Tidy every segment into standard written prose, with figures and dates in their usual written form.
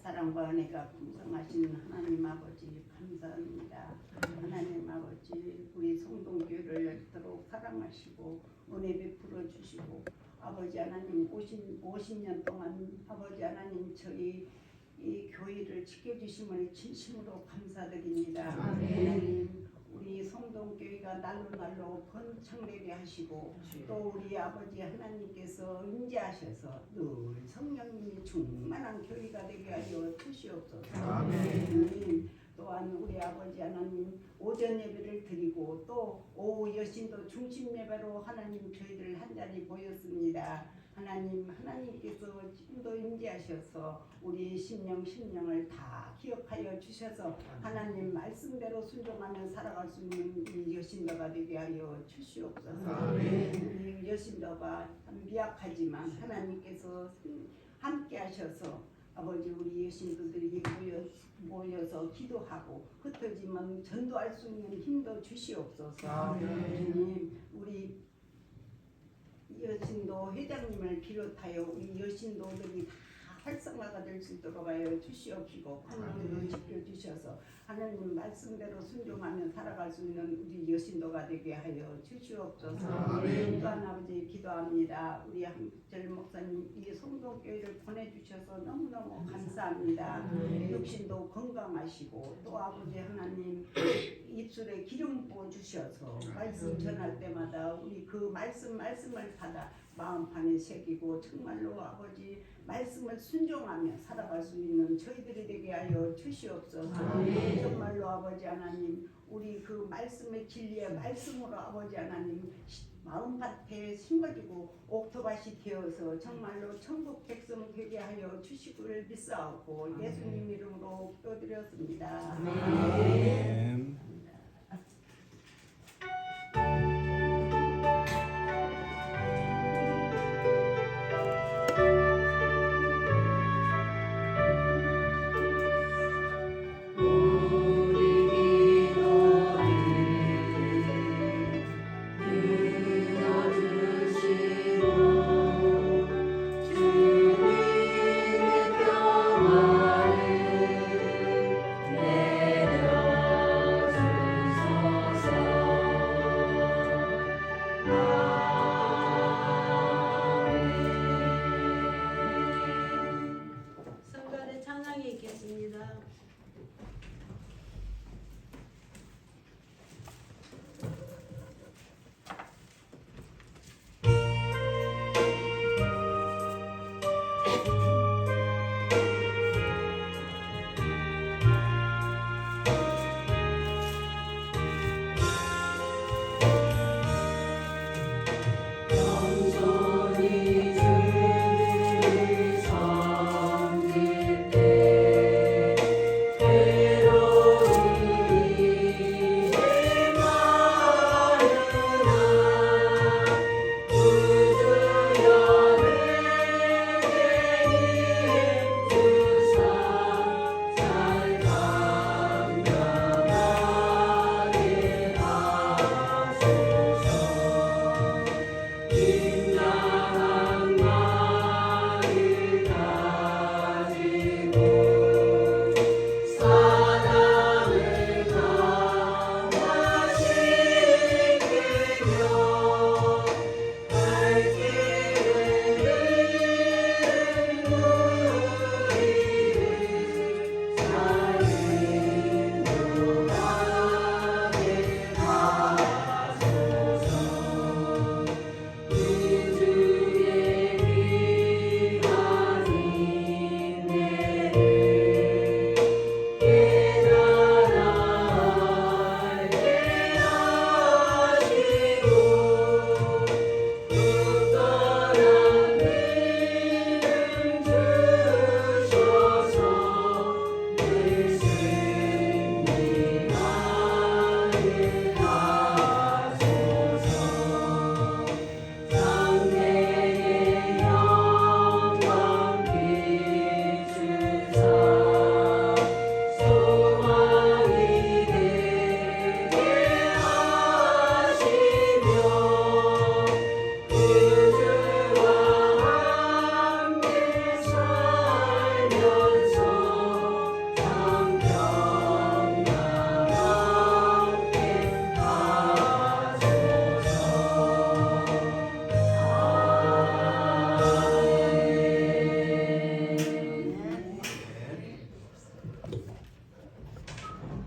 사랑과 은혜가 풍성하신 하나님 아버지 감사합니다. 하나님 아버지 우리 성동교회를 이토록 사랑하시고 은혜 베풀어 주시고 아버지 하나님 50년 동안 아버지 하나님 저희 이 교회를 지켜주심을 진심으로 감사드립니다. 하나님 우리 성동교회가 날로 번창되게 하시고 또 우리 아버지 하나님께서 임재하셔서 늘 성령님이 충만한 교회가 되게 하여 주시옵소서. 아멘. 또한 우리 아버지 하나님 오전 예배를 드리고 또 오후 여신도 중심 예배로 하나님 저희들 한자리 모였습니다. 하나님께서 지금도 임재하셔서 우리 심령을 다 기억하여 주셔서 하나님 말씀대로 순종하며 살아갈 수 있는 이 여신도가 되게 하여 주시옵소서. 우리 여신도가 미약하지만 하나님께서 함께 하셔서 아버지 우리 여신도들이 모여서 기도하고 흩어지면 전도할 수 있는 힘도 주시옵소서. 주님 우리 여신도 회장님을 비롯하여 우리 여신도들이 다 활성화가 될 수 있도록 하여 주시옵시고 하나님도 지켜주셔서 하나님 말씀대로 순종하며 살아갈 수 있는 우리 여신도가 되게 하여 주시옵소서. 또한 아버지 기도합니다. 우리 한절 목사님 이 성동교회를 보내주셔서 너무너무 감사합니다. 육신도 건강하시고 또 아버지 하나님 입술에 기름 부어주셔서 말씀 전할 때마다 우리 그 말씀을 받아 마음판에 새기고 정말로 아버지 말씀을 순종하며 살아갈 수 있는 저희들이 되게 하여 주시옵소서. 정말로 아버지 하나님 우리 그 말씀의 진리의 말씀으로 아버지 하나님 마음밭에 심어지고 옥토밭이 되어서 정말로 천국 백성 되게 하여 주시기를 믿사옵고 예수님 이름으로 기도드렸습니다. 아멘. 내려주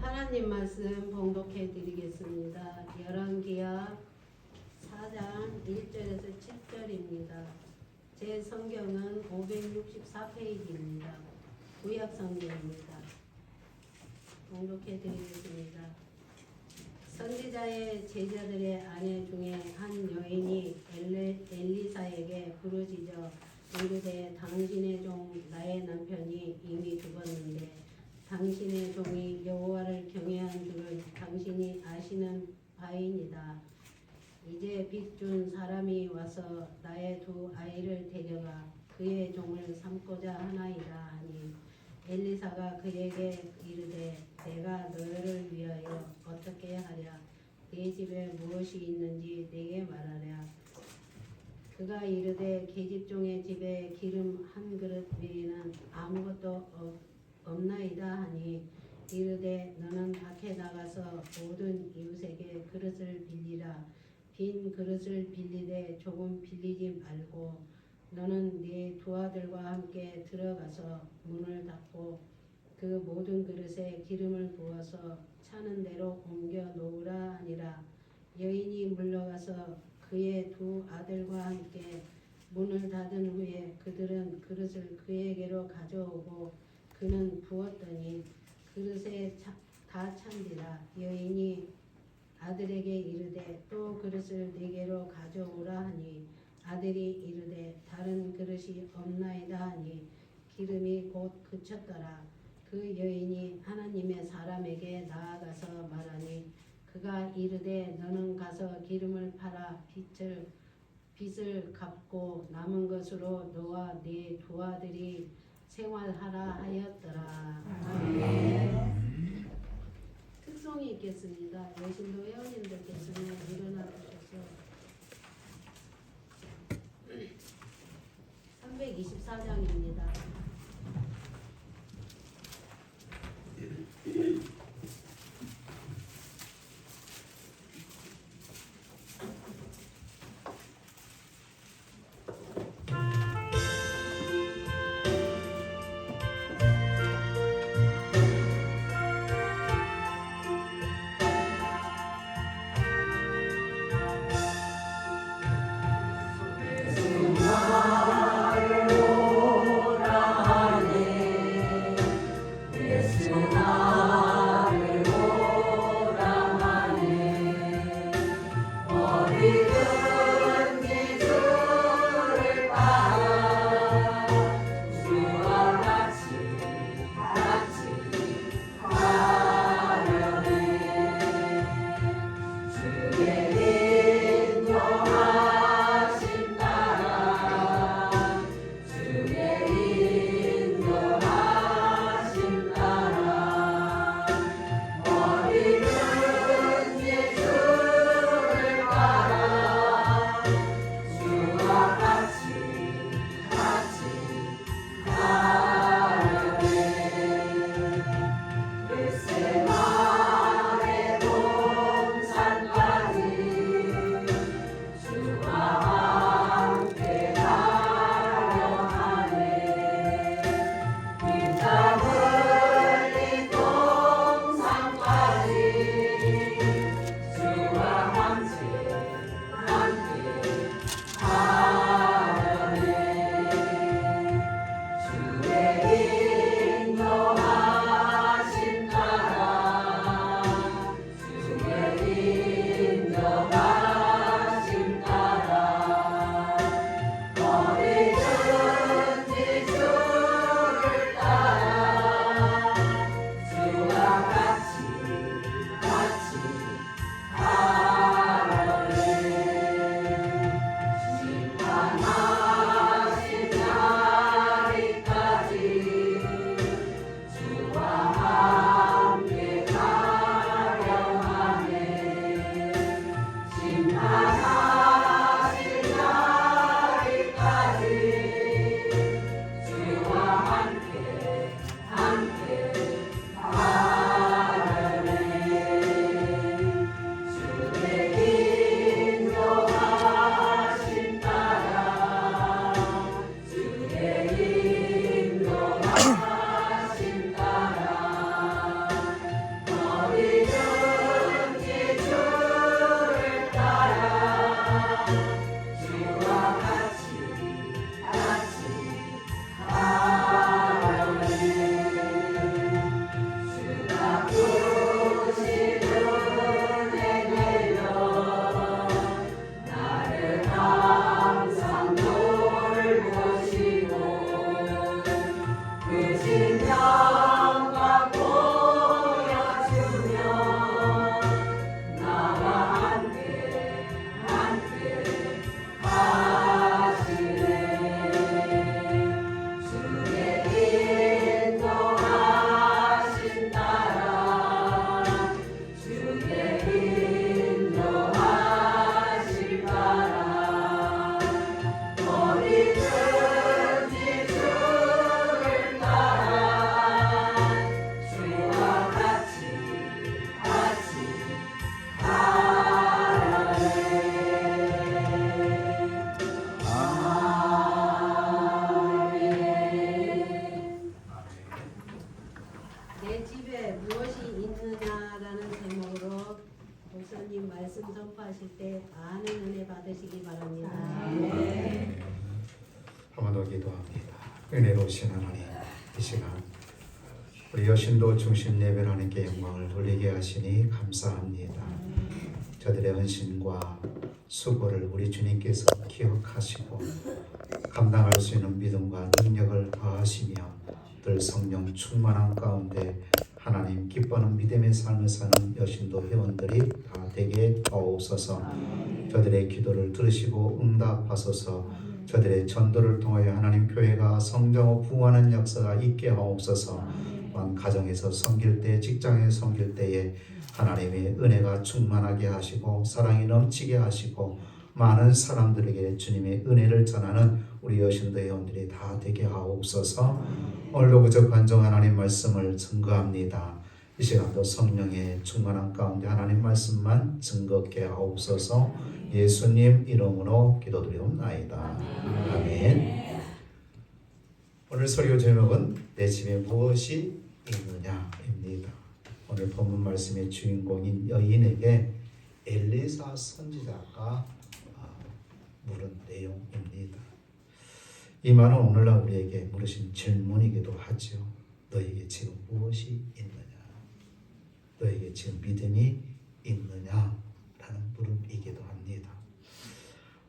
하나님 말씀 봉독해 드리겠습니다. 열왕기하 4장 1절에서 7절입니다. 제 성경은 564페이지입니다. 구약 성경입니다. 봉독해 드리겠습니다. 선지자의 제자들의 아내 중에 한 여인이 엘리사에게 부르짖어 이르되 당신의 종 나의 남편이 이미 죽었는데 당신의 종이 여호와를 경외한 줄을 당신이 아시는 바이니이다. 이제 빚 준 사람이 와서 나의 두 아이를 데려가 그의 종을 삼고자 하나이다 하니 엘리사가 그에게 이르되 내가 너를 위하여 어떻게 하랴. 네 집에 무엇이 있는지 내게 말하랴. 그가 이르되 계집종의 집에 기름 한 그릇 외에는 아무것도 없나이다 하니 이르되 너는 밖에 나가서 모든 이웃에게 그릇을 빌리라. 빈 그릇을 빌리되 조금 빌리지 말고 너는 네 두 아들과 함께 들어가서 문을 닫고 그 모든 그릇에 기름을 부어서 차는 대로 옮겨 놓으라 하니라. 여인이 물러가서 그의 두 아들과 함께 문을 닫은 후에 그들은 그릇을 그에게로 가져오고 그는 부었더니 그릇에 다 찬지라. 여인이 아들에게 이르되 또 그릇을 네게로 가져오라 하니 아들이 이르되 다른 그릇이 없나이다 하니 기름이 곧 그쳤더라. 그 여인이 하나님의 사람에게 나아가서 말하니 그가 이르되 너는 가서 기름을 팔아 빚을 갚고 남은 것으로 너와 네 두 아들이 생활하라 하였더라. 아멘. 특송이 있겠습니다. 여신도 회원님들께서는 일어나 주셔서 324장입니다. 말씀 선포하실 때 많은 은혜 받으시기 바랍니다. 한번 더 기도합니다. 은혜로우신 하나님, 이 시간 우리 여신도 중심 예배를 하나님께 영광을 돌리게 하시니 감사합니다. 저들의 헌신과 수고를 우리 주님께서 기억하시고 감당할 수 있는 믿음과 능력을 더하시며 늘 성령 충만한 가운데 하나님 기뻐하는 믿음의 삶을 사는 여신도 회원들이 다 되게 하옵소서. 저들의 기도를 들으시고 응답하소서. 저들의 전도를 통하여 하나님 교회가 성장하고 부흥하는 역사가 있게 하옵소서. 또한 가정에서 섬길 때, 직장에 섬길 때에 하나님의 은혜가 충만하게 하시고 사랑이 넘치게 하시고 많은 사람들에게 주님의 은혜를 전하는 우리 여신도 회원들이 다 되게 하옵소서. 오늘도 부족한 종 하나님 말씀을 증거합니다. 이 시간도 성령의 충만한 가운데 하나님 말씀만 증거케 하옵소서. 예수님 이름으로 기도드리옵나이다. 아멘. 오늘 설교 제목은 내 집에 무엇이 있느냐입니다. 오늘 본문 말씀의 주인공인 여인에게 엘리사 선지자가 물은 내용입니다. 이 말은 오늘날 우리에게 물으신 질문이기도 하죠. 너에게 지금 무엇이 있느냐? 너에게 지금 믿음이 있느냐? 라는 물음이기도 합니다.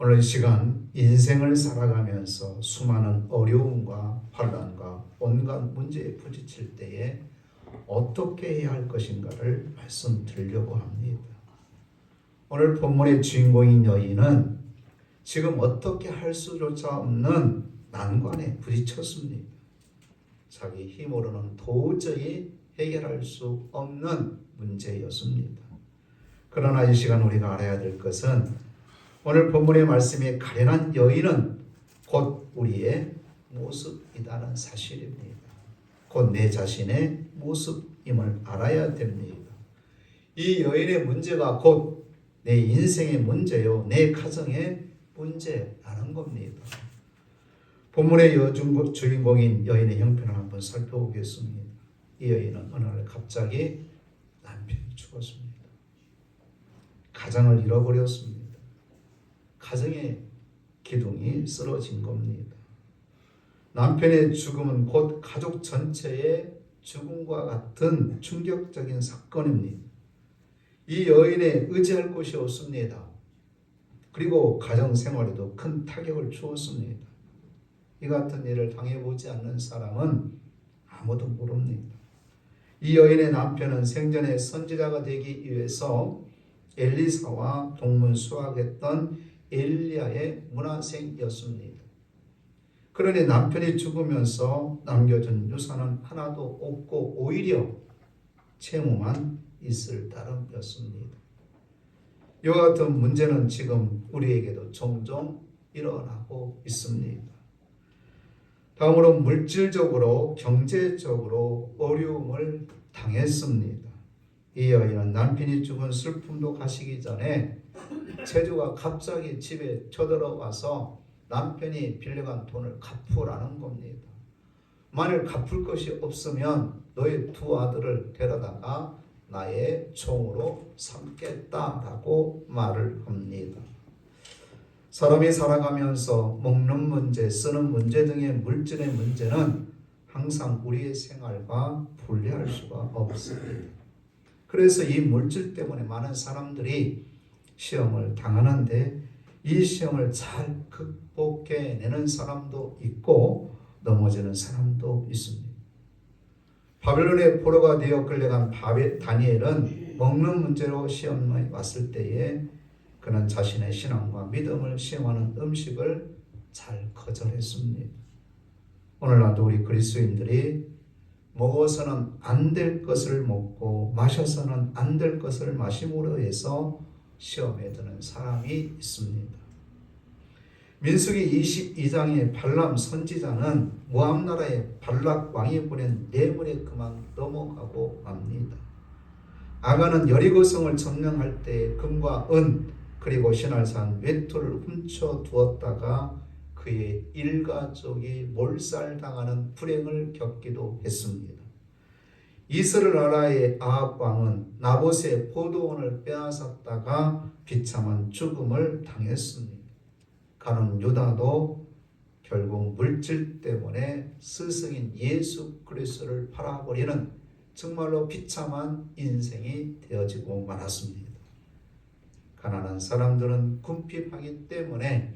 오늘 이 시간 인생을 살아가면서 수많은 어려움과 환난과 온갖 문제에 부딪힐 때에 어떻게 해야 할 것인가를 말씀드리려고 합니다. 오늘 본문의 주인공인 여인은 지금 어떻게 할 수조차 없는 난관에 부딪혔습니다. 자기 힘으로는 도저히 해결할 수 없는 문제였습니다. 그러나 이 시간 우리가 알아야 될 것은 오늘 본문의 말씀에 가련한 여인은 곧 우리의 모습이라는 사실입니다. 곧 내 자신의 모습임을 알아야 됩니다. 이 여인의 문제가 곧 내 인생의 문제요, 내 가정의 문제라는 겁니다. 본문의 주인공인 여인의 형편을 한번 살펴보겠습니다. 이 여인은 어느 날 갑자기 남편이 죽었습니다. 가정을 잃어버렸습니다. 가정의 기둥이 쓰러진 겁니다. 남편의 죽음은 곧 가족 전체의 죽음과 같은 충격적인 사건입니다. 이 여인에 의지할 곳이 없습니다. 그리고 가정생활에도 큰 타격을 주었습니다. 이 같은 일을 당해보지 않는 사람은 아무도 모릅니다. 이 여인의 남편은 생전에 선지자가 되기 위해서 엘리사와 동문수학했던 엘리야의 문화생이었습니다. 그러니 남편이 죽으면서 남겨준 유산은 하나도 없고 오히려 채무만 있을 따름이었습니다. 이와 같은 문제는 지금 우리에게도 종종 일어나고 있습니다. 다음으로 물질적으로 경제적으로 어려움을 당했습니다. 이 여인은 남편이 죽은 슬픔도 가시기 전에 채주가 갑자기 집에 쳐들어와서 남편이 빌려간 돈을 갚으라는 겁니다. 만일 갚을 것이 없으면 너의 두 아들을 데려다가 나의 종으로 삼겠다라고 말을 합니다. 사람이 살아가면서 먹는 문제, 쓰는 문제 등의 물질의 문제는 항상 우리의 생활과 분리할 수가 없습니다. 그래서 이 물질 때문에 많은 사람들이 시험을 당하는데 이 시험을 잘 극복해내는 사람도 있고 넘어지는 사람도 있습니다. 바벨론의 포로가 되어 끌려간 다니엘은 먹는 문제로 시험에 왔을 때에 그는 자신의 신앙과 믿음을 시험하는 음식을 잘 거절했습니다. 오늘날도 우리 그리스도인들이 먹어서는 안 될 것을 먹고 마셔서는 안 될 것을 마심으로 해서 시험에 드는 사람이 있습니다. 민수기 22장의 발람 선지자는 모압 나라의 발락 왕이 보낸 뇌물에 그만 넘어가고 맙니다. 아간은 여리고성을 점령할 때 금과 은 그리고 신할산 외투를 훔쳐 두었다가 그의 일가족이 몰살당하는 불행을 겪기도 했습니다. 이스라엘 나라의 아합 왕은 나봇의 포도원을 빼앗았다가 비참한 죽음을 당했습니다. 가는 유다도 결국 물질 때문에 스승인 예수 그리스도를 팔아버리는 정말로 비참한 인생이 되어지고 말았습니다. 가난한 사람들은 궁핍하기 때문에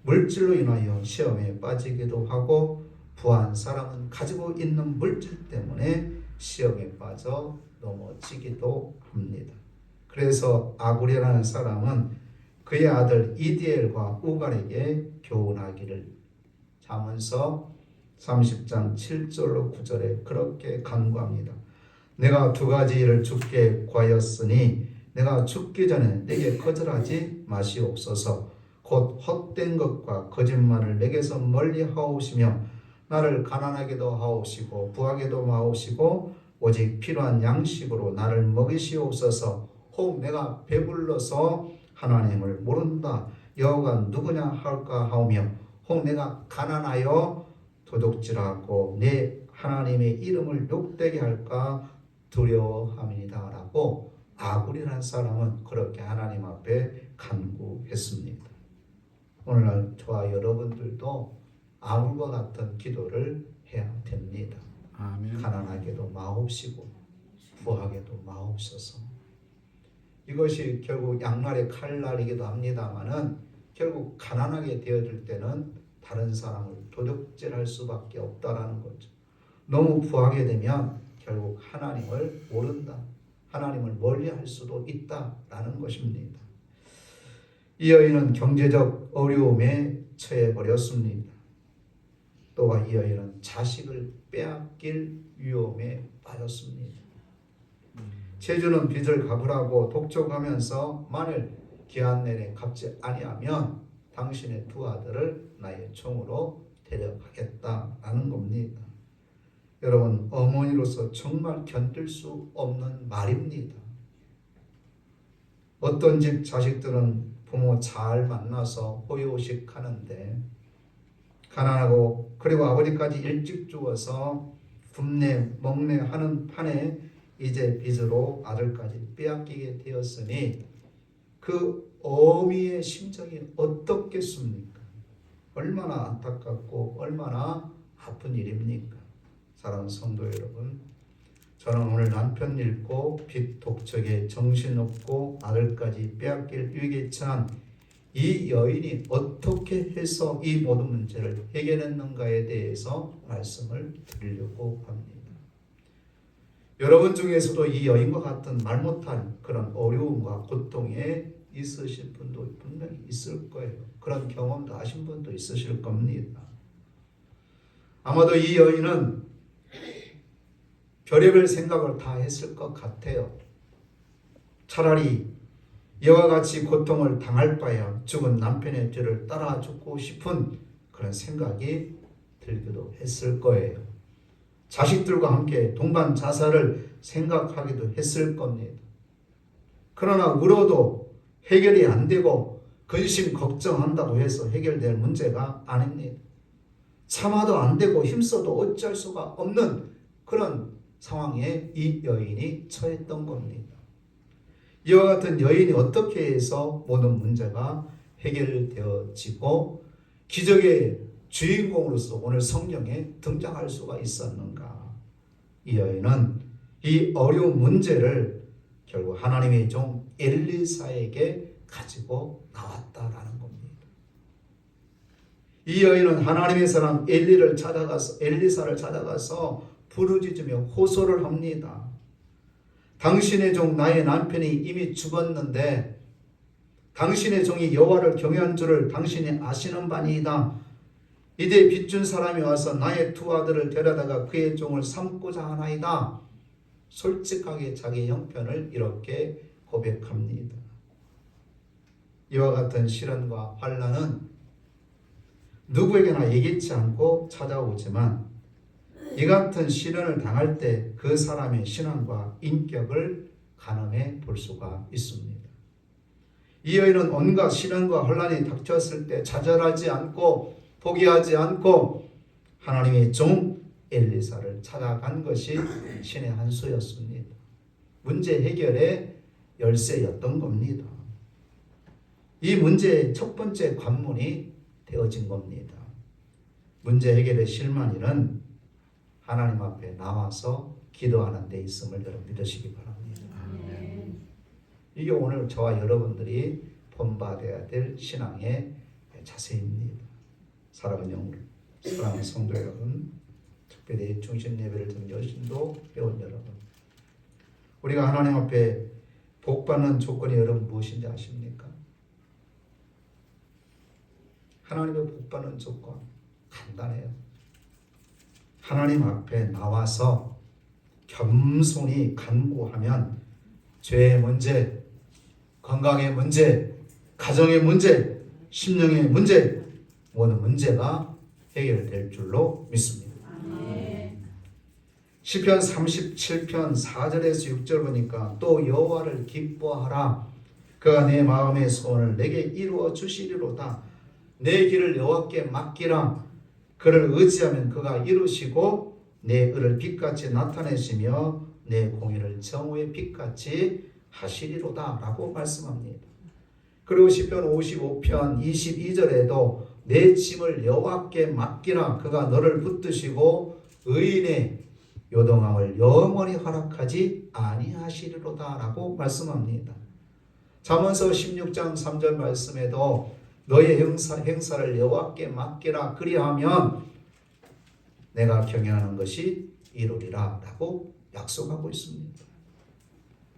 물질로 인하여 시험에 빠지기도 하고, 부한 사람은 가지고 있는 물질 때문에 시험에 빠져 넘어지기도 합니다. 그래서 아굴이라는 사람은 그의 아들 이디엘과 우갈에게 교훈하기를 잠언서 30장 7절로 9절에 그렇게 간구합니다. 내가 두 가지 일을 주께 구하였으니 내가 죽기 전에 내게 거절하지 마시옵소서. 곧 헛된 것과 거짓말을 내게서 멀리 하옵시며 나를 가난하게도 하옵시고 부하게도 하옵시고 오직 필요한 양식으로 나를 먹이시옵소서. 혹 내가 배불러서 하나님을 모른다 여호와가 누구냐 할까 하오며, 혹 내가 가난하여 도둑질하고 내 하나님의 이름을 욕되게 할까 두려워함이다 라고 아굴이라는 사람은 그렇게 하나님 앞에 간구했습니다. 오늘날 저와 여러분들도 아굴과 같은 기도를 해야 됩니다. 아멘. 가난하게도 마옵시고 부하게도 마옵소서. 이것이 결국 양날의 칼날이기도 합니다마는 결국 가난하게 되어질 때는 다른 사람을 도둑질할 수밖에 없다라는 거죠. 너무 부하게 되면 결국 하나님을 모른다, 하나님을 멀리할 수도 있다라는 것입니다. 이 여인은 경제적 어려움에 처해 버렸습니다. 또한 이 여인은 자식을 빼앗길 위험에 빠졌습니다. 채주는 빚을 갚으라고 독촉하면서 만일 기한 내내 갚지 아니하면 당신의 두 아들을 나의 종으로 데려가겠다라는 겁니다. 여러분, 어머니로서 정말 견딜 수 없는 말입니다. 어떤 집 자식들은 부모 잘 만나서 호요식 하는데 가난하고 그리고 아버지까지 일찍 죽어서 굶네 먹네 하는 판에 이제 빚으로 아들까지 빼앗기게 되었으니 그 어미의 심정이 어떻겠습니까? 얼마나 안타깝고 얼마나 아픈 일입니까? 사랑하는 성도 여러분, 저는 오늘 남편 잃고 빚 독촉에 정신없고 아들까지 빼앗길 위기에 처한 이 여인이 어떻게 해서 이 모든 문제를 해결했는가에 대해서 말씀을 드리려고 합니다. 여러분 중에서도 이 여인과 같은 말 못할 그런 어려움과 고통에 있으실 분도 분명히 있을 거예요. 그런 경험도 하신 분도 있으실 겁니다. 아마도 이 여인은 별의별 생각을 다 했을 것 같아요. 차라리 이와 같이 고통을 당할 바야 죽은 남편의 뒤를 따라 죽고 싶은 그런 생각이 들기도 했을 거예요. 자식들과 함께 동반 자살을 생각하기도 했을 겁니다. 그러나 울어도 해결이 안 되고 근심 걱정한다고 해서 해결될 문제가 아닙니다. 참아도 안 되고 힘써도 어쩔 수가 없는 그런 상황에 이 여인이 처했던 겁니다. 이와 같은 여인이 어떻게 해서 모든 문제가 해결되어지고 기적의 주인공으로서 오늘 성경에 등장할 수가 있었는가? 이 여인은 이 어려운 문제를 결국 하나님의 종 엘리사에게 가지고 나왔다라는 겁니다. 이 여인은 하나님의 사람 엘리사를 찾아가서 부르짖으며 호소를 합니다. 당신의 종 나의 남편이 이미 죽었는데 당신의 종이 여호와를 경외한 줄을 당신이 아시는 바니이다. 이제 빚준 사람이 와서 나의 두 아들을 데려다가 그의 종을 삼고자 하나이다. 솔직하게 자기 형편을 이렇게 고백합니다. 이와 같은 시련과 환난은 누구에게나 예기치 않고 찾아오지만 이 같은 시련을 당할 때 그 사람의 신앙과 인격을 가늠해 볼 수가 있습니다. 이 여인은 온갖 시련과 혼란이 닥쳤을 때 좌절하지 않고 포기하지 않고 하나님의 종 엘리사를 찾아간 것이 신의 한 수였습니다. 문제 해결의 열쇠였던 겁니다. 이 문제의 첫 번째 관문이 되어진 겁니다. 문제 해결의 실마리는 하나님 앞에 나와서 기도하는 데 있음을 여러분 믿으시기 바랍니다. 이게 오늘 저와 여러분들이 본받아야 될 신앙의 자세입니다. 사랑하는 성도 여러분, 특별히 중심 예배를 드린 여신도 회원 여러분, 우리가 하나님 앞에 복받는 조건이 여러분 무엇인지 아십니까? 하나님의 복받는 조건 간단해요. 하나님 앞에 나와서 겸손히 간구하면 죄의 문제, 건강의 문제, 가정의 문제, 심령의 문제, 모든 문제가 해결될 줄로 믿습니다. 시편 37편 4절에서 6절 보니까 또 여호와를 기뻐하라. 그가 내 마음의 소원을 내게 이루어 주시리로다. 내 길을 여호와께 맡기라. 그를 의지하면 그가 이루시고 내 의를 빛같이 나타내시며 내 공의를 정오의 빛같이 하시리로다 라고 말씀합니다. 그리고 시편 55편 22절에도 내 짐을 여호와께 맡기라. 그가 너를 붙드시고 의인의 요동함을 영원히 허락하지 아니하시리로다 라고 말씀합니다. 잠언서 16장 3절 말씀에도 너의 행사를 여호와께 맡기라. 그리하면 내가 경영하는 것이 이루리라 라고 약속하고 있습니다.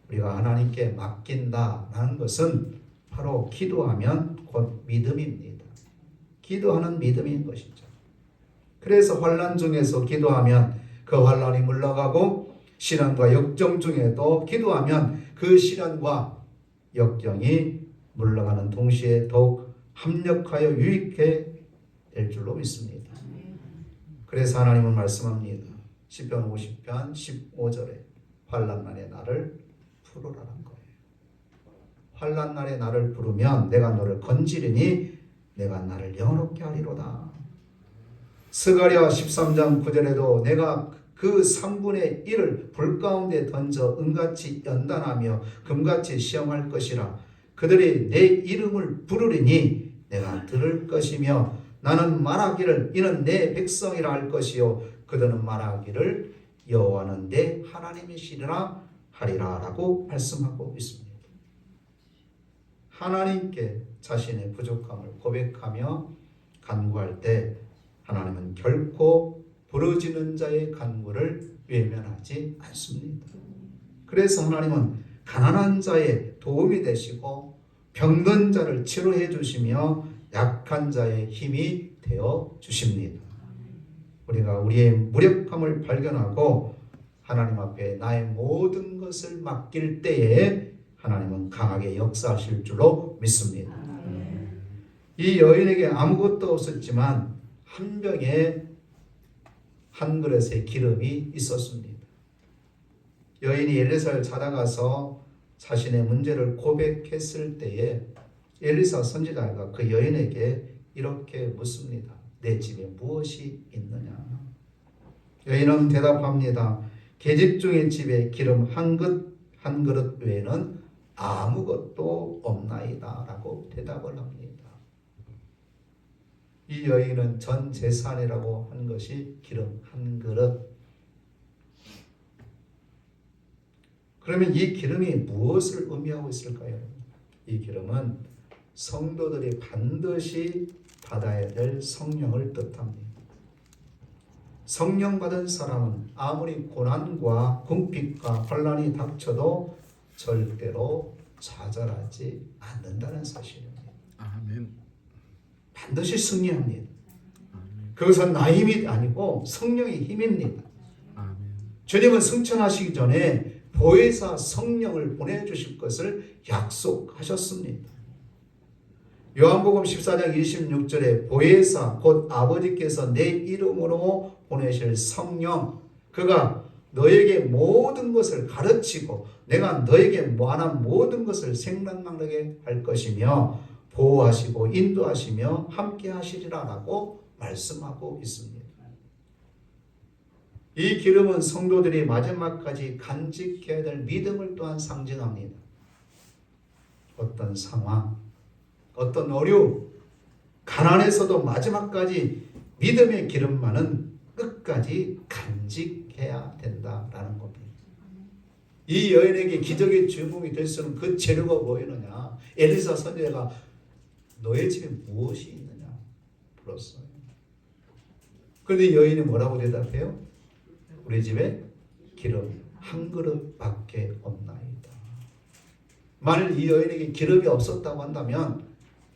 우리가 하나님께 맡긴다라는 것은 바로 기도하면 곧 믿음입니다. 기도하는 믿음인 것이죠. 그래서 환난 중에서 기도하면 그 환난이 물러가고, 시련과 역정 중에도 기도하면 그 시련과 역정이 물러가는 동시에 더욱 합력하여 유익해 될 줄로 믿습니다. 그래서 하나님은 말씀합니다. 시편 50편 15절에 환난날에 나를 부르라는 거예요. 환난날에 나를 부르면 내가 너를 건지리니 내가 나를 영원롭게 하리로다. 스가랴 13장 9절에도 내가 그 3분의 1을 불 가운데 던져 은같이 연단하며 금같이 시험할 것이라. 그들이 내 이름을 부르리니 내가 들을 것이며 나는 말하기를 이는 내 백성이라 할 것이요 그들은 말하기를 여호와는 내 하나님이시리라 하리라 라고 말씀하고 있습니다. 하나님께 자신의 부족함을 고백하며 간구할 때 하나님은 결코 부르짖는 자의 간구를 외면하지 않습니다. 그래서 하나님은 가난한 자의 도움이 되시고 병든 자를 치료해 주시며 약한 자의 힘이 되어 주십니다. 우리가 우리의 무력함을 발견하고 하나님 앞에 나의 모든 것을 맡길 때에 하나님은 강하게 역사하실 줄로 믿습니다. 이 여인에게 아무것도 없었지만 한 병에 한 그릇의 기름이 있었습니다. 여인이 엘리사를 찾아가서 자신의 문제를 고백했을 때에 엘리사 선지자가 그 여인에게 이렇게 묻습니다. 내 집에 무엇이 있느냐? 여인은 대답합니다. 계집 중의 집에 기름 한 그릇 외에는 아무것도 없나이다 라고 대답을 합니다. 이 여인은 전 재산이라고 한 것이 기름 한 그릇. 그러면 이 기름이 무엇을 의미하고 있을까요? 이 기름은 성도들이 반드시 받아야 될 성령을 뜻합니다. 성령 받은 사람은 아무리 고난과 궁핍과 환난이 닥쳐도 절대로 좌절하지 않는다는 사실입니다. 아멘. 반드시 승리합니다. 그것은 나의 힘이 아니고 성령의 힘입니다. 아멘. 주님은 승천하시기 전에 보혜사 성령을 보내주실 것을 약속하셨습니다. 요한복음 14장 26절에 보혜사 곧 아버지께서 내 이름으로 보내실 성령, 그가 너에게 모든 것을 가르치고 내가 너에게 말한 모든 것을 생각나게 할 것이며 보호하시고 인도하시며 함께 하시리라 라고 말씀하고 있습니다. 이 기름은 성도들이 마지막까지 간직해야 될 믿음을 또한 상징합니다. 어떤 상황, 어떤 어려움, 가난에서도 마지막까지 믿음의 기름만은 끝까지 간직해야 된다라는 겁니다. 이 여인에게 기적의 주인공이 될 수 있는 그 재료가 뭐였느냐? 엘리사 선지자가 너의 집에 무엇이 있느냐 물었어요. 그런데 여인이 뭐라고 대답해요? 우리 집에 기름 한 그릇밖에 없나이다. 만일 이 여인에게 기름이 없었다고 한다면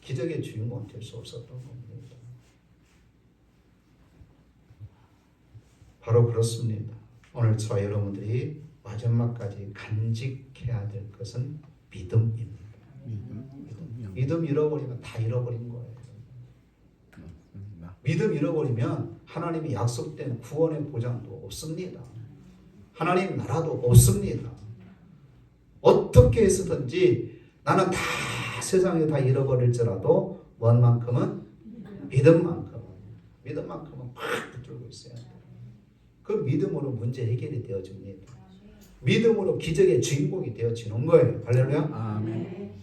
기적의 주인공은 될 수 없었던 겁니다. 바로 그렇습니다. 오늘 저와 여러분들이 마지막까지 간직해야 될 것은 믿음입니다. 믿음 잃어버리면 다 잃어버린 거예요. 믿음 잃어버리면 하나님이 약속된 구원의 보장도 없습니다. 하나님 나라도 없습니다. 어떻게 해서든지 나는 다 세상에 다 잃어버릴지라도 원만큼은 믿음만큼은 팍 붙들고 있어야 돼요. 그 믿음으로 문제 해결이 되어집니다. 믿음으로 기적의 주인공이 되어지는 거예요. 할렐루야. 아멘.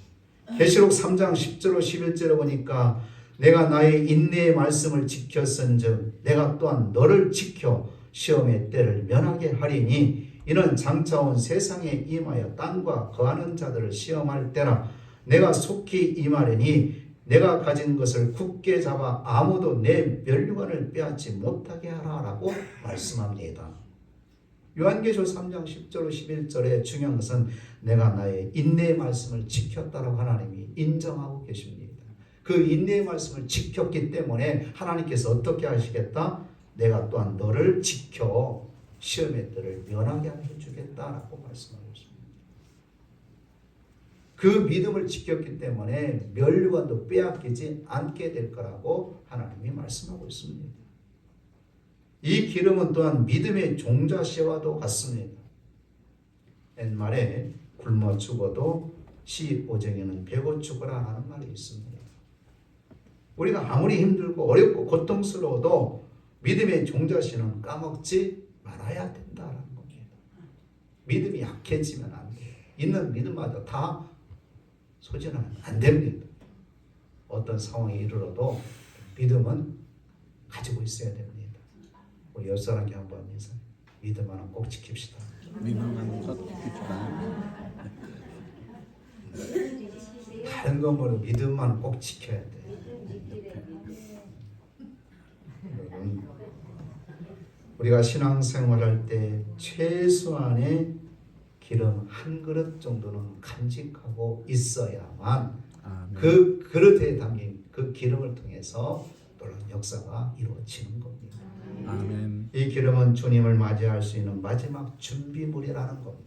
계시록 3장 10절로 11절에 보니까 내가 나의 인내의 말씀을 지켰은즉 내가 또한 너를 지켜 시험의 때를 면하게 하리니 이는 장차 온 세상에 임하여 땅과 거하는 자들을 시험할 때라. 내가 속히 임하려니 내가 가진 것을 굳게 잡아 아무도 내 멸류관을 빼앗지 못하게 하라라고 말씀합니다. 요한계시록 3장 10절로 11절에 중요한 것은 내가 나의 인내의 말씀을 지켰다라고 하나님이 인정하고 계십니다. 그 인내의 말씀을 지켰기 때문에 하나님께서 어떻게 하시겠다? 내가 또한 너를 지켜 시험의 때를 면하게 해주겠다라고 말씀하고 있습니다. 그 믿음을 지켰기 때문에 멸류관도 빼앗기지 않게 될 거라고 하나님이 말씀하고 있습니다. 이 기름은 또한 믿음의 종자씨와도 같습니다. 옛말에 굶어 죽어도 시 오정에는 배고 죽어라 하는 말이 있습니다. 우리가 아무리 힘들고 어렵고 고통스러워도 믿음의 종자씨는 까먹지 말아야 된다는 겁니다. 믿음이 약해지면 안 돼요. 있는 믿음마저 다 소진하면 안 됩니다. 어떤 상황에 이르러도 믿음은 가지고 있어야 됩니다. 우리 옆 사람께 한번 인사. 믿음 하나 꼭 지킵시다. 믿음만 꼭 지킵시다. 다른 건 모르고 믿음만 꼭 지켜야 돼. 여러분, 우리가 신앙생활할 때 최소한의 기름 한 그릇 정도는 간직하고 있어야만 아멘. 그 그릇에 담긴 그 기름을 통해서 놀라운 역사가 이루어지는 겁니다. 아멘. 이 기름은 주님을 맞이할 수 있는 마지막 준비물이라는 겁니다.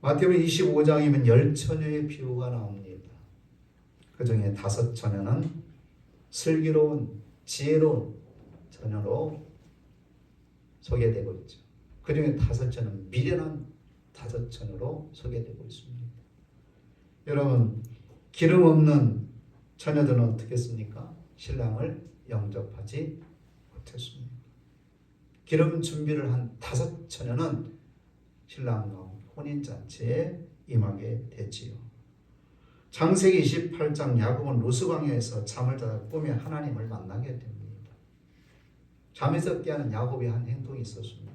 마태복음 25장이면 10처녀의 비유가 나옵니다. 그 중에 5처녀는 슬기로운 지혜로운 처녀로 소개되고 있죠. 그 중에 5처녀는 미련한 5처녀로 소개되고 있습니다. 여러분, 기름 없는 처녀들은 어떻게 했습니까? 신랑을 영접하지 못했습니다. 기름 준비를 한 5처녀는 신랑과 혼인잔치에 임하게 됐지요. 창세기 28장 야곱은 루스방에서 잠을 자다 꿈에 하나님을 만나게 됩니다. 잠에서 깨어난 야곱의 한 행동이 있었습니다.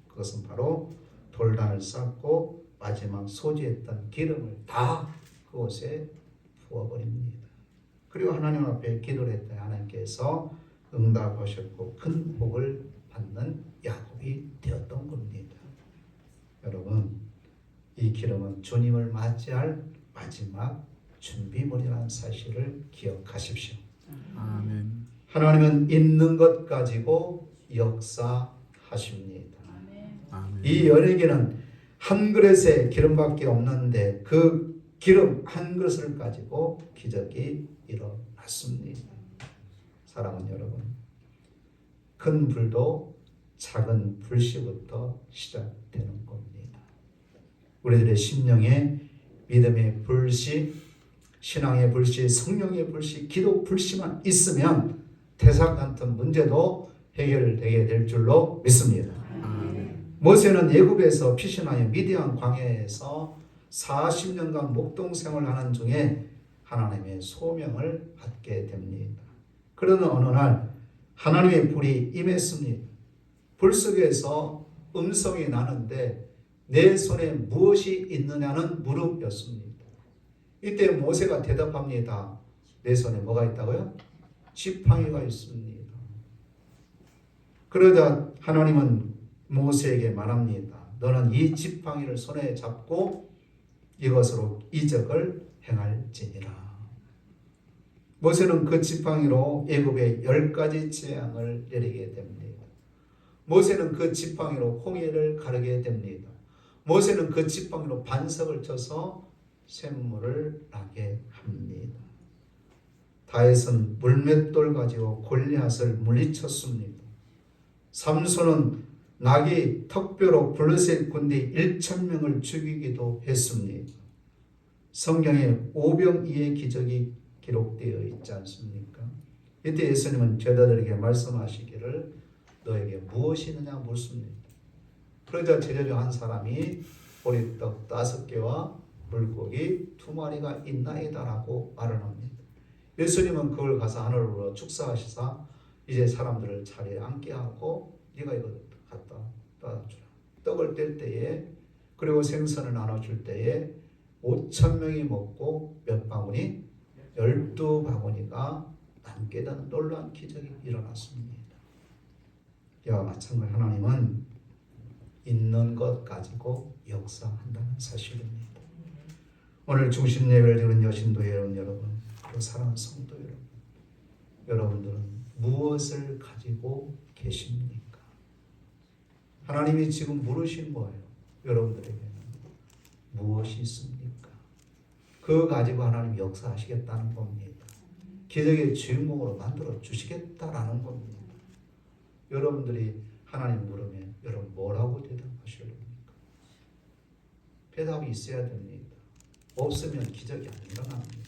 그것은 바로 돌단을 쌓고 마지막 소지했던 기름을 다 그곳에 부어버립니다. 그리고 하나님 앞에 기도를 했더니 하나님께서 응답하셨고 큰 복을 받는 야곱이 되었던 겁니다. 여러분, 이 기름은 주님을 맞이할 마지막 준비물이라는 사실을 기억하십시오. 아멘. 하나님은 있는 것 가지고 역사하십니다. 아멘. 이 여인에게는 한 그릇에 기름밖에 없는데 그 기름 한 그릇을 가지고 기적이 일어났습니다. 사랑하는 여러분, 큰 불도 작은 불씨부터 시작되는 겁니다. 우리들의 심령에 믿음의 불씨, 신앙의 불씨, 성령의 불씨, 기도 불씨만 있으면 대삭 같은 문제도 해결되게 될 줄로 믿습니다. 아멘. 모세는 애굽에서 피신하여 미디안 광야에서 40년간 목동 생활하는 중에 하나님의 소명을 받게 됩니다. 그러는 어느 날 하나님의 불이 임했습니다. 불 속에서 음성이 나는데 내 손에 무엇이 있느냐는 물음이었습니다. 이때 모세가 대답합니다. 내 손에 뭐가 있다고요? 지팡이가 있습니다. 그러자 하나님은 모세에게 말합니다. 너는 이 지팡이를 손에 잡고 이것으로 이적을 행할지니라. 모세는 그 지팡이로 애굽에 10가지 재앙을 내리게 됩니다. 모세는 그 지팡이로 홍해를 가르게 됩니다. 모세는 그 지팡이로 반석을 쳐서 샘물을 나게 합니다. 다윗은 물맷돌 가지고 골리앗을 물리쳤습니다. 삼손은 나귀 턱뼈로 블레셋 군대 1,000명을 죽이기도 했습니다. 성경에 오병이의 기적이 기록되어 있지 않습니까? 이때 예수님은 제자들에게 말씀하시기를 너에게 무엇이 있느냐 묻습니다. 그러자 제자 중 한 사람이 보리떡 5개와 물고기 2마리가 있나이다라고 말을 합니다. 예수님은 그걸 가서 하늘로 축사하시사 이제 사람들을 자리에 앉게 하고 네가 이거 갖다 놔주라. 떡을 뗄 때에 그리고 생선을 나눠줄 때에 5,000명이 먹고 몇 바구니? 12바구니가 남게 되는 놀라운 기적이 일어났습니다. 이와 마찬가지 하나님은 있는 것 가지고 역사한다는 사실입니다. 오늘 중심 예배를 드리는 여신도 여러분, 그리고 사랑하는 성도 여러분, 여러분들은 무엇을 가지고 계십니까? 하나님이 지금 물으신 거예요. 여러분들에게는 무엇이 있습니까? 그거 가지고 하나님 역사하시겠다는 겁니다. 기적의 주인공으로 만들어 주시겠다라는 겁니다. 여러분들이 하나님 물으면 여러분 뭐라고 대답하셔야 됩니까? 대답이 있어야 됩니다. 없으면 기적이 안 일어납니다.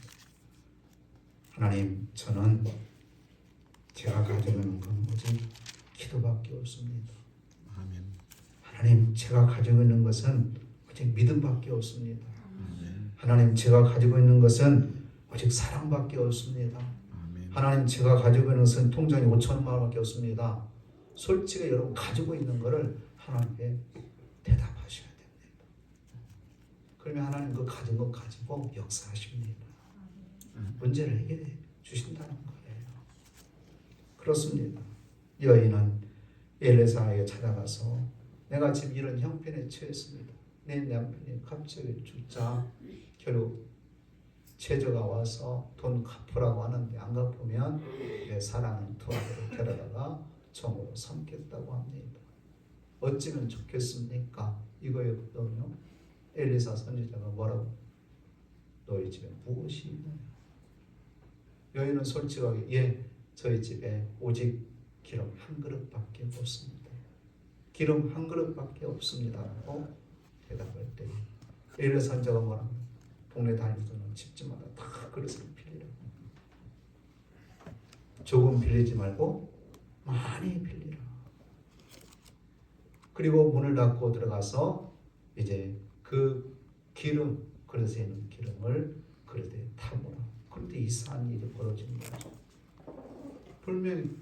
하나님, 저는 제가 가지고 있는 건 오직 기도밖에 없습니다. 아멘. 하나님, 제가 가지고 있는 것은 오직 믿음밖에 없습니다. 아멘. 하나님, 제가 가지고 있는 것은 오직 사랑밖에 없습니다. 아멘. 하나님, 제가 가지고 있는 것은 통장에 5천만 원밖에 없습니다. 솔직히 여러분 가지고 있는 것을 하나님께 대답하셔야 됩니다. 그러면 하나님 그 가진 것 가지고 역사하십니다. 문제를 해결해 주신다는 거예요. 그렇습니다. 여인은 엘리사에게 찾아가서 내가 지금 이런 형편에 처했습니다. 내 남편이 갑자기 죽자 결국 제자가 와서 돈 갚으라고 하는데 안 갚으면 내 사랑하는 두 아들을 데려다가 종으로 삼겠다고 합니다. 어찌면 좋겠습니까? 이거였거든요. 엘리사 선지자가 뭐라고? 너희 집에 무엇이 있느냐? 여인은 솔직하게 예, 저희 집에 오직 기름 한 그릇밖에 없습니다. 기름 한 그릇밖에 없습니다라고 대답할 때 엘리사 선지자가 뭐라고? 동네 다니면서는 집집마다 다 그릇을 빌리라. 조금 빌리지 말고 많이 빌리라. 그리고 문을 닫고 들어가서 이제 그 기름, 그릇에 있는 기름을 그릇에 타보라. 그런데 이상한 일이 벌어진 거죠. 분명히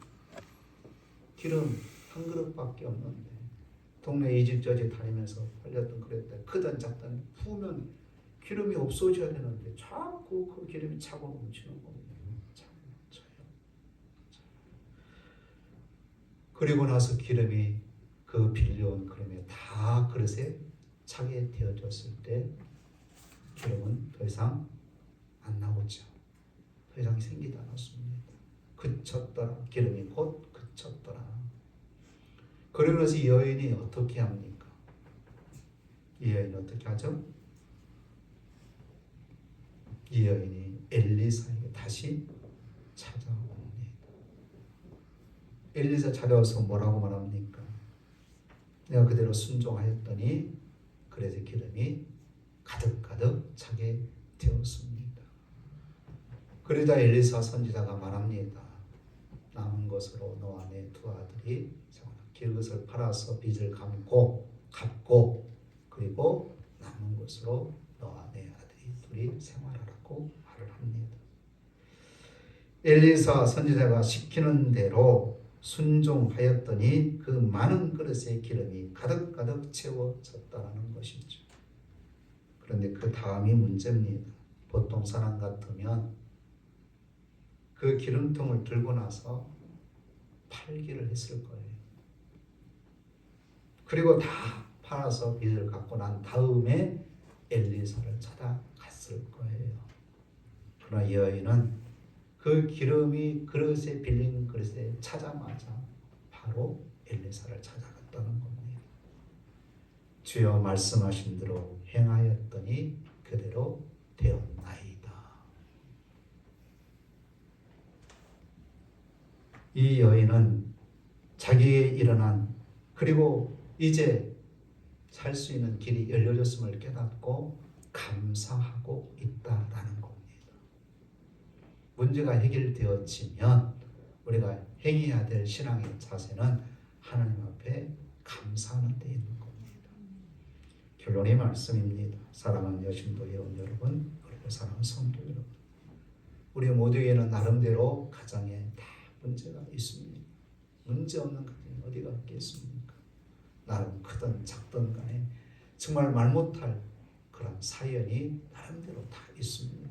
기름 한 그릇밖에 없는데 동네 이집저집 다니면서 팔렸던 그릇에 크든 작든 부으면 기름이 없어져야 되는데 자꾸 그 기름이 차고 넘치는 겁니다. 차고 넘쳐요. 그리고 나서 기름이 그 빌려온 기름에 다 그릇에 차게 되어졌을 때 기름은 더 이상 안 나오죠. 더 이상 생기지 않았습니다. 그쳤더라. 기름이 곧 그쳤더라. 그러면서 이 여인이 어떻게 합니까? 이 여인이 어떻게 하죠? 이 여인이 엘리사에게 다시 찾아옵니다. 엘리사 찾아와서 뭐라고 말합니까? 내가 그대로 순종하였더니 그래서 기름이 가득가득 차게 되었습니다. 그러다 엘리사 선지자가 말합니다. 남은 남은 것으로 너와 내 두 아들이 그것을 팔아서 빚을 갚고 그리고 남은 것으로 너와 내 아들이 둘이 생활하라고 말을 합니다. 엘리사 선지자가 시키는 대로 순종하였더니 그 많은 그릇의 기름이 가득가득 채워졌다는 것이죠. 그런데 그 다음이 문제입니다. 보통 사람 같으면 그 기름통을 들고 나서 팔기를 했을 거예요. 그리고 다 팔아서 빚을 갚고 난 다음에 엘리사를 찾아갔을 거예요. 그러나 이 여인은 그 기름이 그릇에 빌린 그릇에 차자마자 바로 엘리사를 찾아갔다는 겁니다. 주여 말씀하신 대로 행하였더니 그대로 되었나이다. 이 여인은 자기에 일어난 그리고 이제 살 수 있는 길이 열려졌음을 깨닫고 감사하고 있다라는 겁니다. 문제가 해결되어지면 우리가 행해야 될 신앙의 자세는 하나님 앞에 감사하는 데 있는 겁니다. 결론의 말씀입니다. 사랑하는 여신도 여러분, 그리고 사랑하는 성도 여러분, 우리 모두에는 나름대로 가정에 다 문제가 있습니다. 문제 없는 가정이 어디가 있겠습니까? 나름 크든 작든 간에 정말 말 못할 그런 사연이 나름대로 다 있습니다.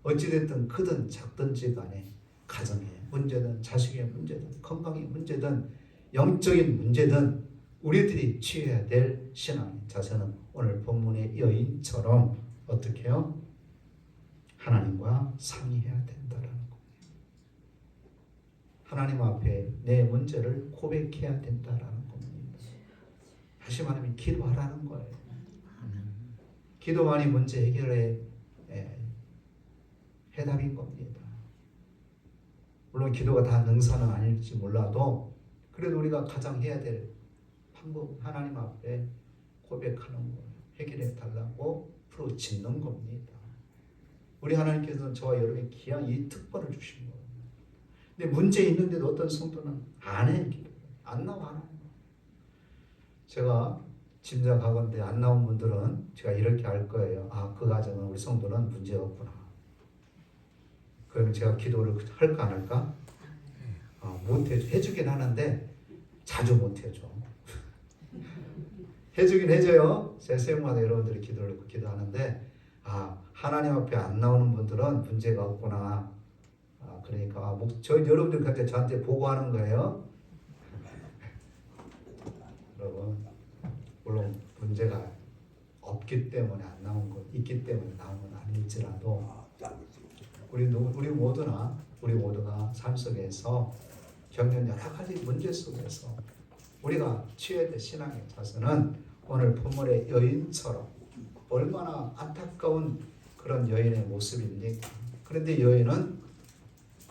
어찌됐든 크든 작든지 간에 가정의 문제든 자식의 문제든 건강의 문제든 영적인 문제든 우리들이 취해야 될 신앙의 자세는 오늘 본문의 여인처럼 어떻게 해요? 하나님과 상의해야 된다는 겁니다. 하나님 앞에 내 문제를 고백해야 된다는 겁니다. 다시 말하면 기도하라는 거예요. 기도만이 문제 해결의 해답인 겁니다. 물론 기도가 다 능사는 아닐지 몰라도 그래도 우리가 가장 해야 될 방법은 하나님 앞에 고백하는 거예요. 해결해 달라고 부르짖는 겁니다. 우리 하나님께서는 저와 여러분에게 귀한 이 특권을 주신 거예요. 근데 문제 있는데도 어떤 성도는 안 해. 안 나와. 제가 짐작하건대 안 나온 분들은 제가 이렇게 알 거예요. 아, 그 가정은 우리 성도는 문제가 없구나. 그러면 제가 기도를 할까 안 할까? 해주긴 하는데 자주 못 해줘. 해주긴 해줘요. 제 세마다 여러분들이 기도를 기도하는데 하나님 앞에 안 나오는 분들은 문제가 없구나. 그러니까 저 여러분들 저한테 보고하는 거예요. 여러분, 물론 문제가 없기 때문에 안 나온 것, 있기 때문에 나온 건 아닐지라도 우리 모두가 삶 속에서 겪는 여러 가지 문제 속에서 우리가 취해야 될 신앙의 자세는 오늘 본문의 여인처럼 얼마나 안타까운 그런 여인의 모습입니까? 그런데 여인은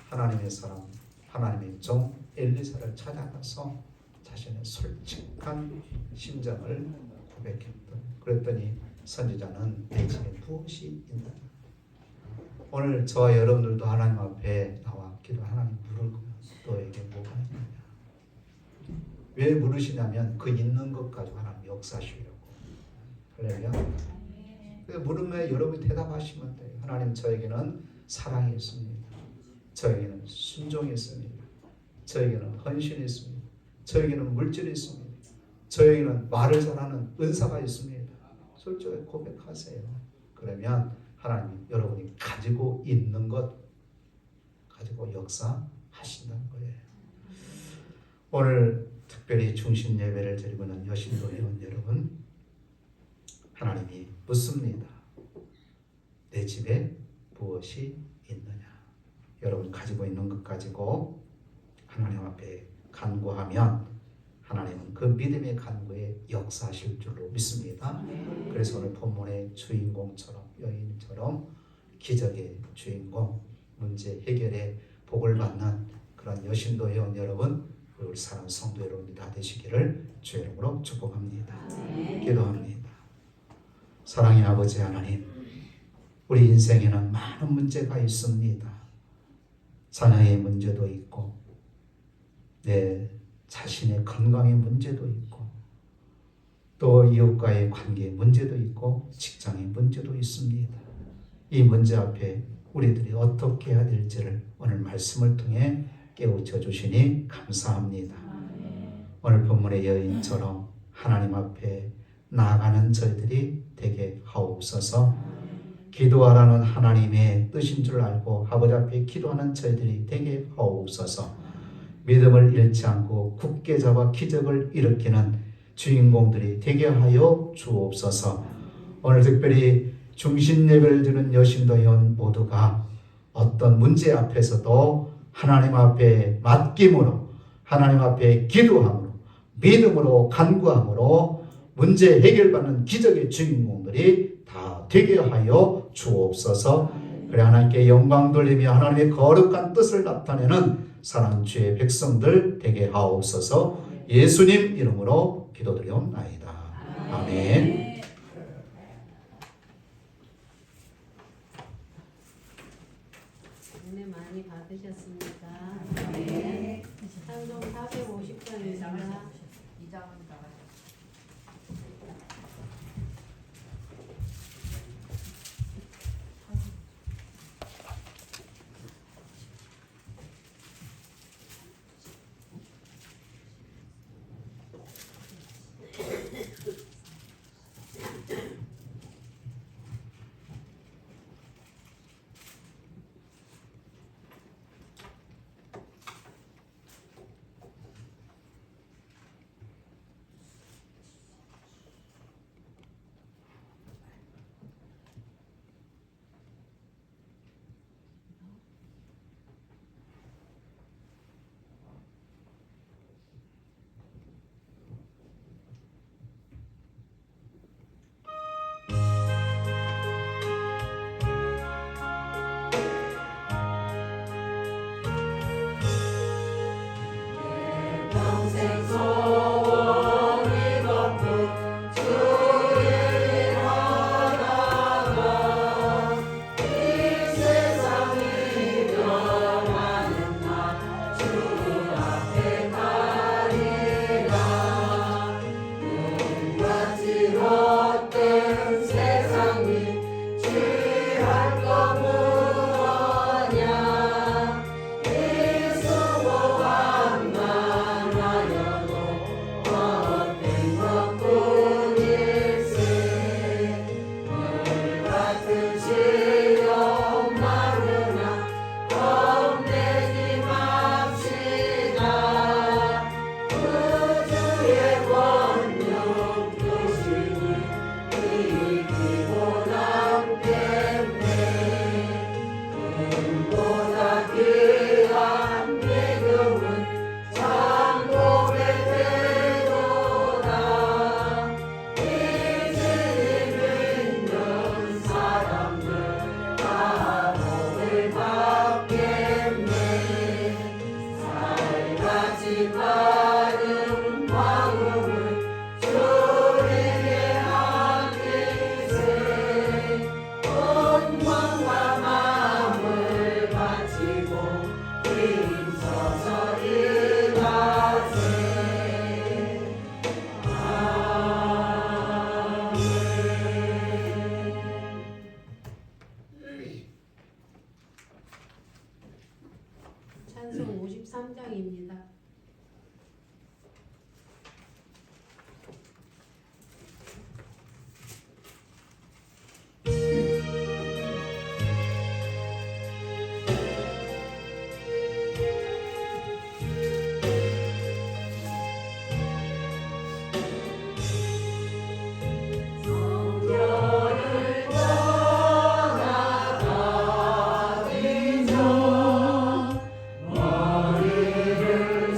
하나님의 사람, 하나님의 종 엘리사를 찾아가서 자신의 솔직한 심정을 그랬더니 선지자는 내 집에 무엇이 있느냐? 오늘 저와 여러분들도 하나님 앞에 나와 기도 하나님 물을 거야. 너에게 뭐가 있느냐? 왜 물으시냐면 그 있는 것 가지고 하나님 역사하시려고. 할렐루야. 그 물음에 여러분이 대답하시면 돼요. 하나님, 저에게는 사랑이 있습니다. 저에게는 순종이 있습니다. 저에게는 헌신이 있습니다. 저에게는 물질이 있습니다. 저에게는 말을 잘하는 은사가 있습니다. 솔직하게 고백하세요. 그러면 하나님, 여러분이 가지고 있는 것 가지고 역사하신다는 거예요. 오늘 특별히 중심 예배를 드리고 있는 여신도 회원 여러분, 하나님이 묻습니다. 내 집에 무엇이 있느냐? 여러분 가지고 있는 것 가지고 하나님 앞에 간구하면 하나님은 그 믿음의 간구에 역사하실 줄로 믿습니다. 그래서 오늘 본문의 주인공처럼 여인처럼 기적의 주인공, 문제 해결의 복을 받는 그런 여신도 회원 여러분, 우리 사랑하는 성도 여러분이 다 되시기를 주의 이름으로 축복합니다. 기도합니다. 사랑의 아버지 하나님, 우리 인생에는 많은 문제가 있습니다. 자녀의 문제도 있고 내 자신의 건강의 문제도 있고 또 이웃과의 관계의 문제도 있고 직장의 문제도 있습니다. 이 문제 앞에 우리들이 어떻게 해야 될지를 오늘 말씀을 통해 깨우쳐 주시니 감사합니다. 오늘 본문의 여인처럼 하나님 앞에 나아가는 저희들이 되게 하옵소서. 기도하라는 하나님의 뜻인 줄 알고 아버지 앞에 기도하는 저희들이 되게 하옵소서. 믿음을 잃지 않고 굳게 잡아 기적을 일으키는 주인공들이 되게 하여 주옵소서. 오늘 특별히 중심 예배를 드리는 여신도 회원 모두가 어떤 문제 앞에서도 하나님 앞에 맡김으로 하나님 앞에 기도함으로 믿음으로 간구함으로 문제 해결받는 기적의 주인공들이 다 되게 하여 주옵소서. 그래 하나님께 영광 돌리며 하나님의 거룩한 뜻을 나타내는 사랑하는 주의 백성들 되게 하옵소서. 예수님 이름으로 기도드리옵나이다. 아멘. 은혜 많이 받으셨습니까? 네. 찬송 450장입니다. 찬송 53장입니다. 머리를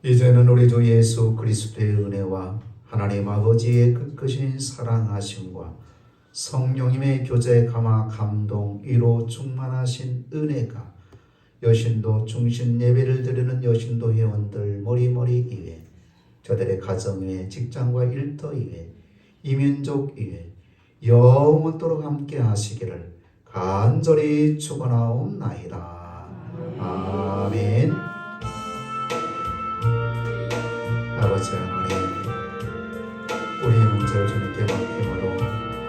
이제는 우리 주 예수 그리스도의 은혜와 하나님 아버지의 크신 사랑하심과 성령님의 교제 감화 감동 위로 충만하신 은혜가 여신도 중심 예배를 드리는 여신도 회원들 머리머리 이외 저들의 가정 외 직장과 일터 이외 이민족 이외 영원토록 함께 하시기를 간절히 축원하옵나이다. 아멘. 아버지 하나님, 우리의 문제를 주님께 맡김으로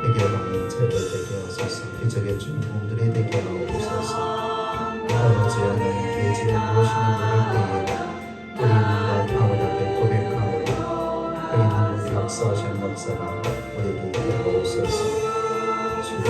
해결하는 제들 되게 하소서. 기적의 주인공들이 되게 하옵소서. 아버지 하나님, 계집에 무엇이나 물을 때에 우리 눈과 아버지 앞에 고백하오니 그 있는 우리 역사하신 역사가 우리에게 있게 하옵소서. 주여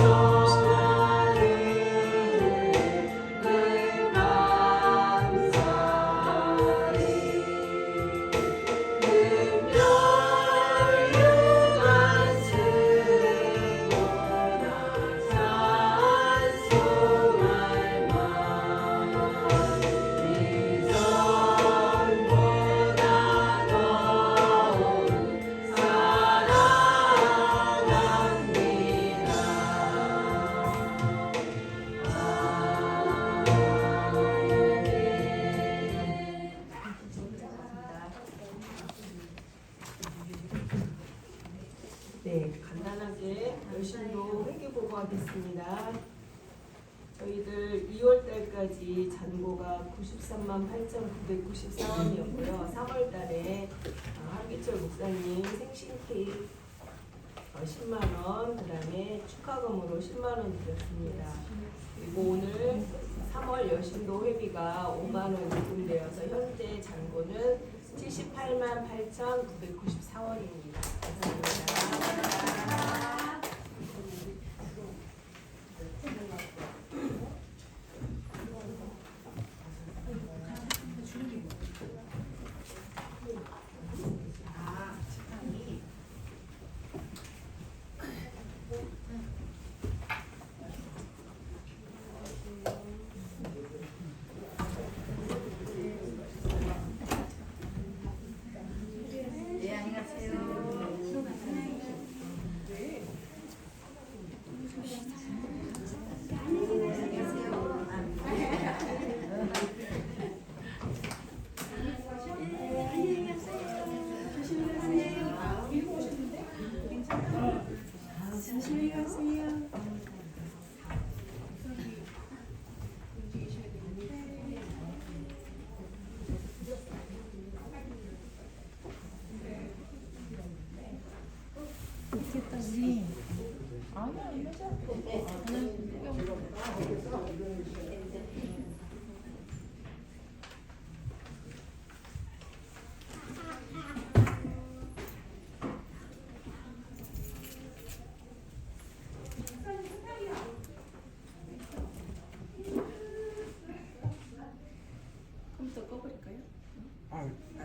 네, 간단하게 여신도 회계보고하겠습니다. 저희들 2월달까지 잔고가 93만 8,994원이었고요. 3월달에 한기철 목사님 생신 케이크 10만원, 그 다음에 축하금으로 10만원 드렸습니다. 그리고 오늘 3월 여신도 회비가 5만원 입금되어서 현재 잔고는 78만 8,994원입니다. 감사합니다.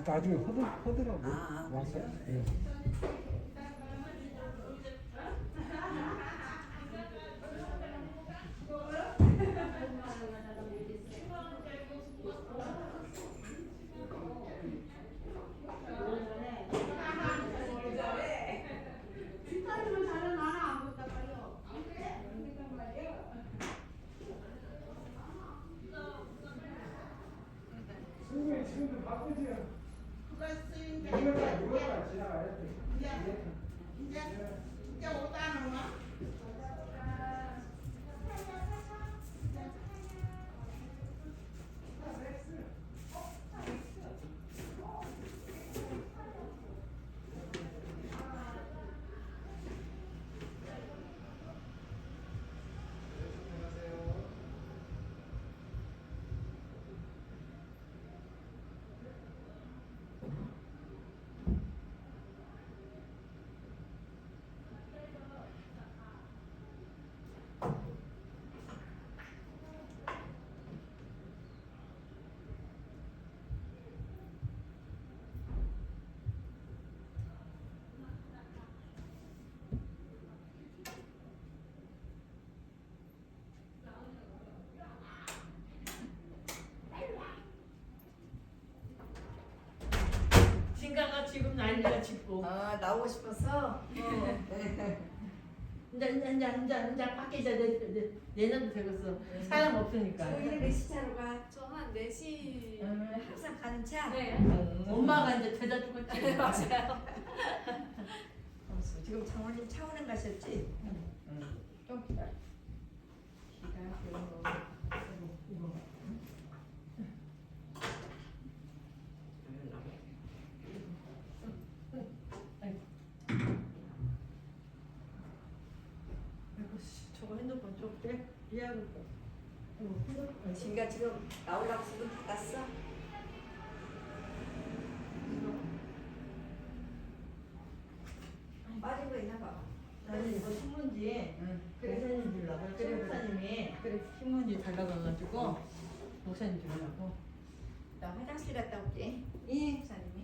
나중에 허드라고 와서. 예. 난리가 짓고. 나오고 싶었어? 이제 밖에 이제 내년도 되겠어. 사람 없으니까. 저희는 몇 시 차로 가? 저 한 4시. 항상 가는 차? 네. 엄마가 이제 대다 죽었지. 맞아요. 지금 장모님 차 운행 가셨지? 좀 기다려. 저거 핸드폰 좁게 이해하고 지가 지금 나오려고 지금 닫았어? 빠진 거 있나 봐. 나는 이거 신문지에 목사님 주려고 목사님이 신문지 달라고 해가지고 목사님 주려고. 나 화장실 갔다 올게. 이 목사님이.